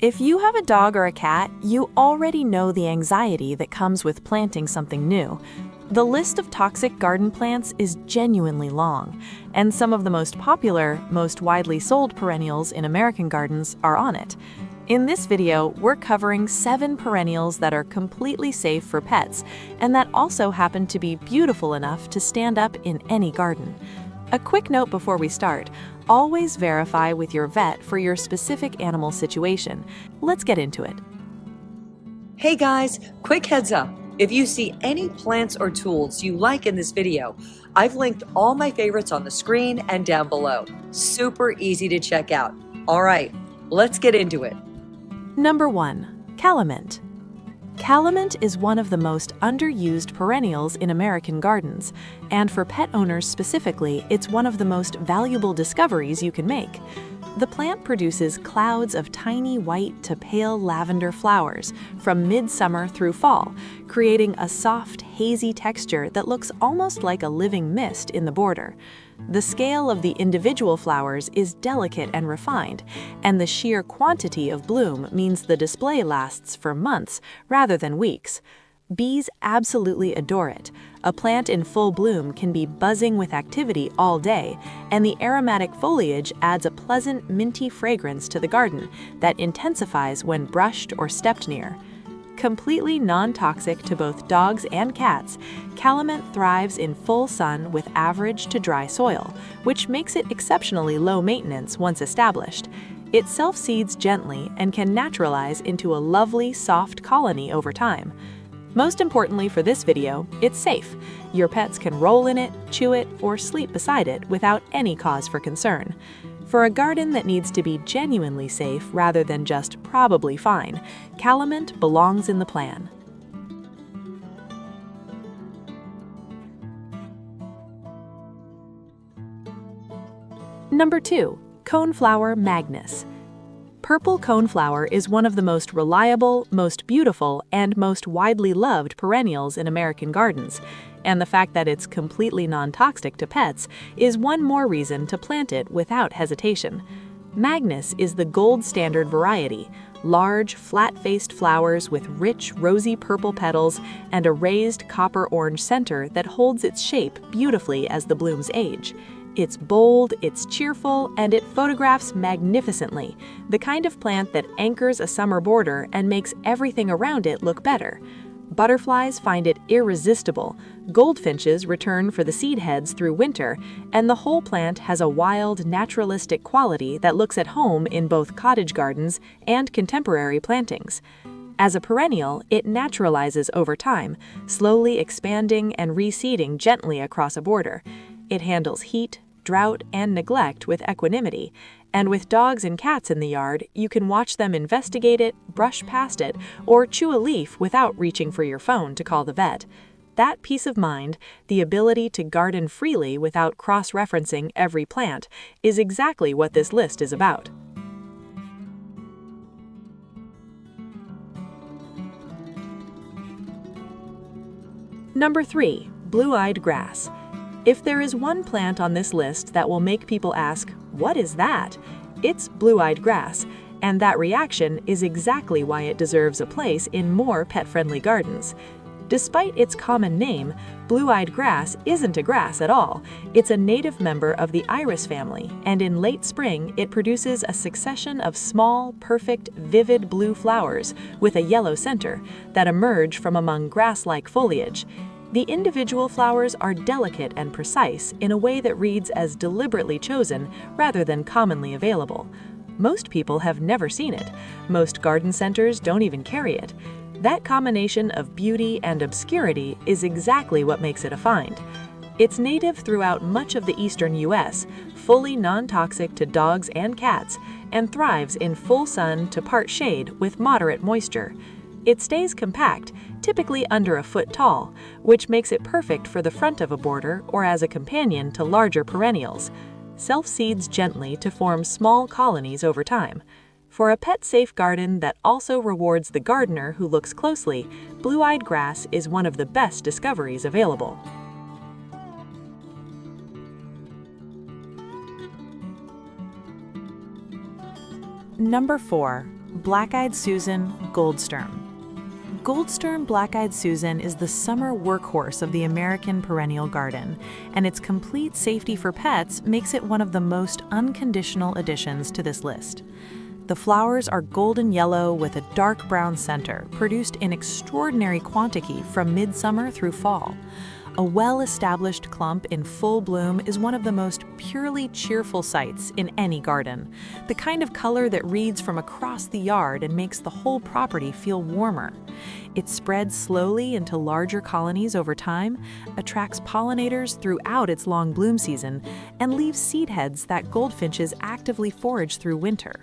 If you have a dog or a cat, you already know the anxiety that comes with planting something new. The list of toxic garden plants is genuinely long, and some of the most popular, most widely sold perennials in American gardens are on it. In this video, we're covering 7 perennials that are completely safe for pets, and that also happen to be beautiful enough to stand up in any garden. A quick note before we start: always verify with your vet for your specific animal situation. Let's get into it. Hey guys, quick heads up. If you see any plants or tools you like in this video, I've linked all my favorites on the screen and down below. Super easy to check out. All right, let's get into it. Number 1. Calamint. Calamint is one of the most underused perennials in American gardens, and for pet owners specifically, it's one of the most valuable discoveries you can make. The plant produces clouds of tiny white to pale lavender flowers from midsummer through fall, creating a soft, hazy texture that looks almost like a living mist in the border. The scale of the individual flowers is delicate and refined, and the sheer quantity of bloom means the display lasts for months rather than weeks. Bees absolutely adore it. A plant in full bloom can be buzzing with activity all day, and the aromatic foliage adds a pleasant, minty fragrance to the garden that intensifies when brushed or stepped near. Completely non-toxic to both dogs and cats, Calamint thrives in full sun with average to dry soil, which makes it exceptionally low maintenance once established. It self-seeds gently and can naturalize into a lovely, soft colony over time. Most importantly for this video, it's safe. Your pets can roll in it, chew it, or sleep beside it without any cause for concern. For a garden that needs to be genuinely safe rather than just probably fine, Calamint belongs in the plan. Number 2. Coneflower Magnus. Purple coneflower is one of the most reliable, most beautiful, and most widely loved perennials in American gardens, and the fact that it's completely non-toxic to pets is one more reason to plant it without hesitation. Magnus is the gold standard variety: large, flat-faced flowers with rich, rosy purple petals and a raised copper-orange center that holds its shape beautifully as the blooms age. It's bold, it's cheerful, and it photographs magnificently, the kind of plant that anchors a summer border and makes everything around it look better. Butterflies find it irresistible, goldfinches return for the seed heads through winter, and the whole plant has a wild, naturalistic quality that looks at home in both cottage gardens and contemporary plantings. As a perennial, it naturalizes over time, slowly expanding and reseeding gently across a border. It handles heat, drought, and neglect with equanimity, and with dogs and cats in the yard, you can watch them investigate it, brush past it, or chew a leaf without reaching for your phone to call the vet. That peace of mind, the ability to garden freely without cross-referencing every plant, is exactly what this list is about. Number 3. Blue-eyed grass. If there is one plant on this list that will make people ask, "What is that?" it's blue-eyed grass, and that reaction is exactly why it deserves a place in more pet-friendly gardens. Despite its common name, blue-eyed grass isn't a grass at all. It's a native member of the iris family, and in late spring it produces a succession of small, perfect, vivid blue flowers with a yellow center that emerge from among grass-like foliage. The individual flowers are delicate and precise in a way that reads as deliberately chosen rather than commonly available. Most people have never seen it. Most garden centers don't even carry it. That combination of beauty and obscurity is exactly what makes it a find. It's native throughout much of the eastern U.S., fully non-toxic to dogs and cats, and thrives in full sun to part shade with moderate moisture. It stays compact, typically under a foot tall, which makes it perfect for the front of a border or as a companion to larger perennials. Self-seeds gently to form small colonies over time. For a pet-safe garden that also rewards the gardener who looks closely, blue-eyed grass is one of the best discoveries available. Number 4. Black-Eyed Susan, Goldsturm. Goldsturm Black-Eyed Susan is the summer workhorse of the American perennial garden, and its complete safety for pets makes it one of the most unconditional additions to this list. The flowers are golden yellow with a dark brown center, produced in extraordinary quantity from midsummer through fall. A well-established clump in full bloom is one of the most purely cheerful sights in any garden, the kind of color that reads from across the yard and makes the whole property feel warmer. It spreads slowly into larger colonies over time, attracts pollinators throughout its long bloom season, and leaves seed heads that goldfinches actively forage through winter.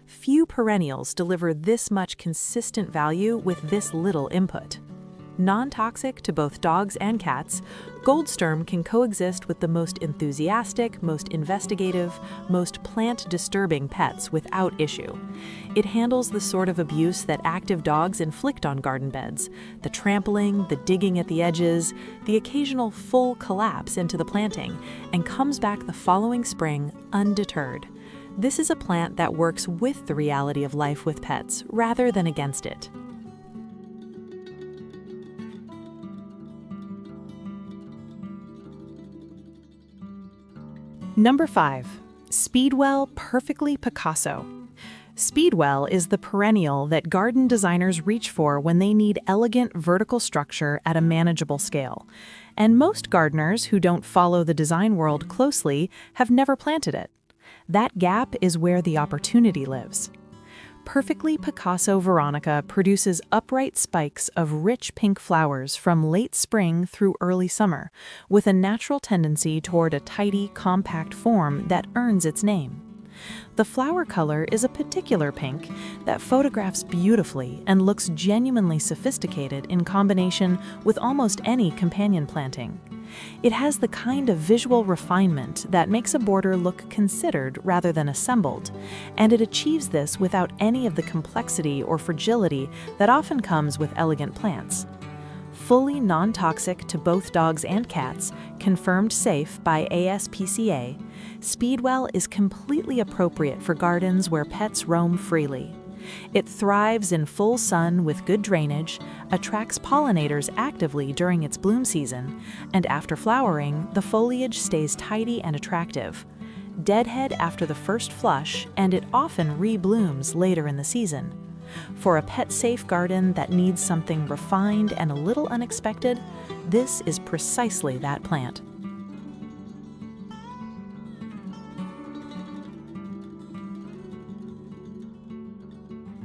Few perennials deliver this much consistent value with this little input. Non-toxic to both dogs and cats, Goldsturm can coexist with the most enthusiastic, most investigative, most plant-disturbing pets without issue. It handles the sort of abuse that active dogs inflict on garden beds: the trampling, the digging at the edges, the occasional full collapse into the planting, and comes back the following spring undeterred. This is a plant that works with the reality of life with pets rather than against it. Number 5. Speedwell Perfectly Picasso. Speedwell is the perennial that garden designers reach for when they need elegant vertical structure at a manageable scale. And most gardeners who don't follow the design world closely have never planted it. That gap is where the opportunity lives. Perfectly Picasso Veronica produces upright spikes of rich pink flowers from late spring through early summer, with a natural tendency toward a tidy, compact form that earns its name. The flower color is a particular pink that photographs beautifully and looks genuinely sophisticated in combination with almost any companion planting. It has the kind of visual refinement that makes a border look considered rather than assembled, and it achieves this without any of the complexity or fragility that often comes with elegant plants. Fully non-toxic to both dogs and cats, confirmed safe by ASPCA, Speedwell is completely appropriate for gardens where pets roam freely. It thrives in full sun with good drainage, attracts pollinators actively during its bloom season, and after flowering, the foliage stays tidy and attractive. Deadhead after the first flush, and it often reblooms later in the season. For a pet-safe garden that needs something refined and a little unexpected, this is precisely that plant.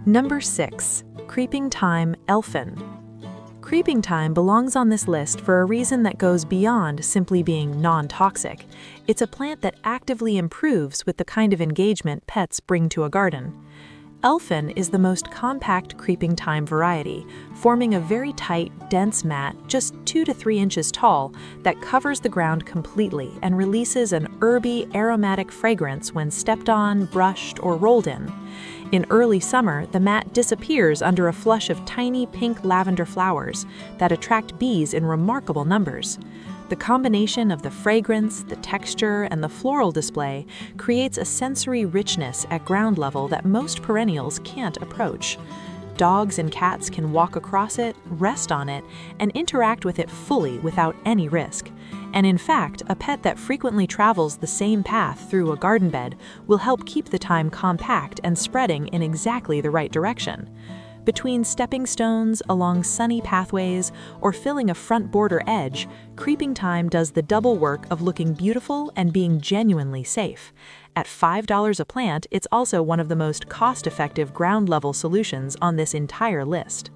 Number 6. Creeping Thyme, Elfin. Creeping thyme belongs on this list for a reason that goes beyond simply being non-toxic. It's a plant that actively improves with the kind of engagement pets bring to a garden. Elfin is the most compact creeping thyme variety, forming a very tight, dense mat just 2 to 3 inches tall that covers the ground completely and releases an herby, aromatic fragrance when stepped on, brushed, or rolled in. In early summer, the mat disappears under a flush of tiny pink lavender flowers that attract bees in remarkable numbers. The combination of the fragrance, the texture, and the floral display creates a sensory richness at ground level that most perennials can't approach. Dogs and cats can walk across it, rest on it, and interact with it fully without any risk. And in fact, a pet that frequently travels the same path through a garden bed will help keep the thyme compact and spreading in exactly the right direction. Between stepping stones, along sunny pathways, or filling a front border edge, creeping thyme does the double work of looking beautiful and being genuinely safe. At $5 a plant, it's also one of the most cost-effective ground-level solutions on this entire list.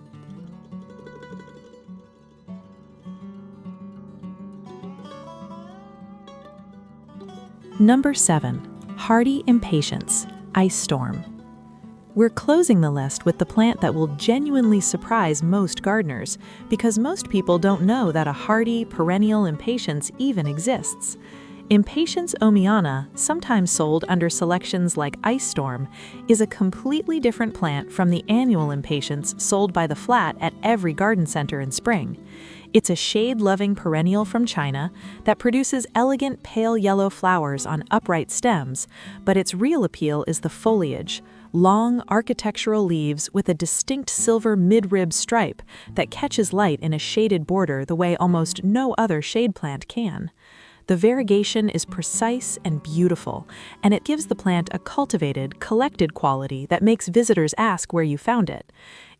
Number 7. Hardy Impatiens, Ice Storm. We're closing the list with the plant that will genuinely surprise most gardeners, because most people don't know that a hardy, perennial impatiens even exists. Impatiens omiana, sometimes sold under selections like Ice Storm, is a completely different plant from the annual impatiens sold by the flat at every garden center in spring. It's a shade-loving perennial from China that produces elegant pale yellow flowers on upright stems, but its real appeal is the foliage, long architectural leaves with a distinct silver mid-rib stripe that catches light in a shaded border the way almost no other shade plant can. The variegation is precise and beautiful, and it gives the plant a cultivated, collected quality that makes visitors ask where you found it.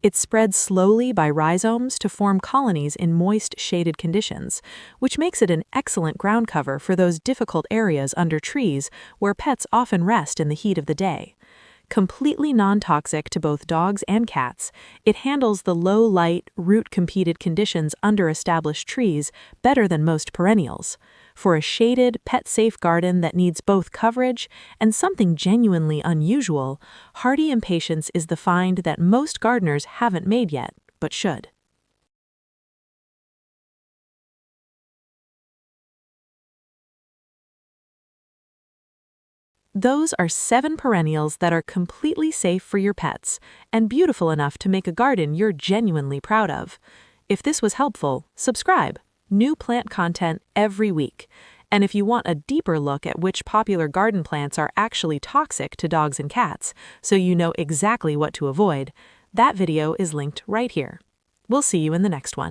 It spreads slowly by rhizomes to form colonies in moist, shaded conditions, which makes it an excellent ground cover for those difficult areas under trees where pets often rest in the heat of the day. Completely non-toxic to both dogs and cats, it handles the low-light, root-competed conditions under established trees better than most perennials. For a shaded, pet-safe garden that needs both coverage and something genuinely unusual, hardy impatiens is the find that most gardeners haven't made yet, but should. Those are 7 perennials that are completely safe for your pets and beautiful enough to make a garden you're genuinely proud of. If this was helpful, subscribe. New plant content every week. And if you want a deeper look at which popular garden plants are actually toxic to dogs and cats, so you know exactly what to avoid, that video is linked right here. We'll see you in the next one.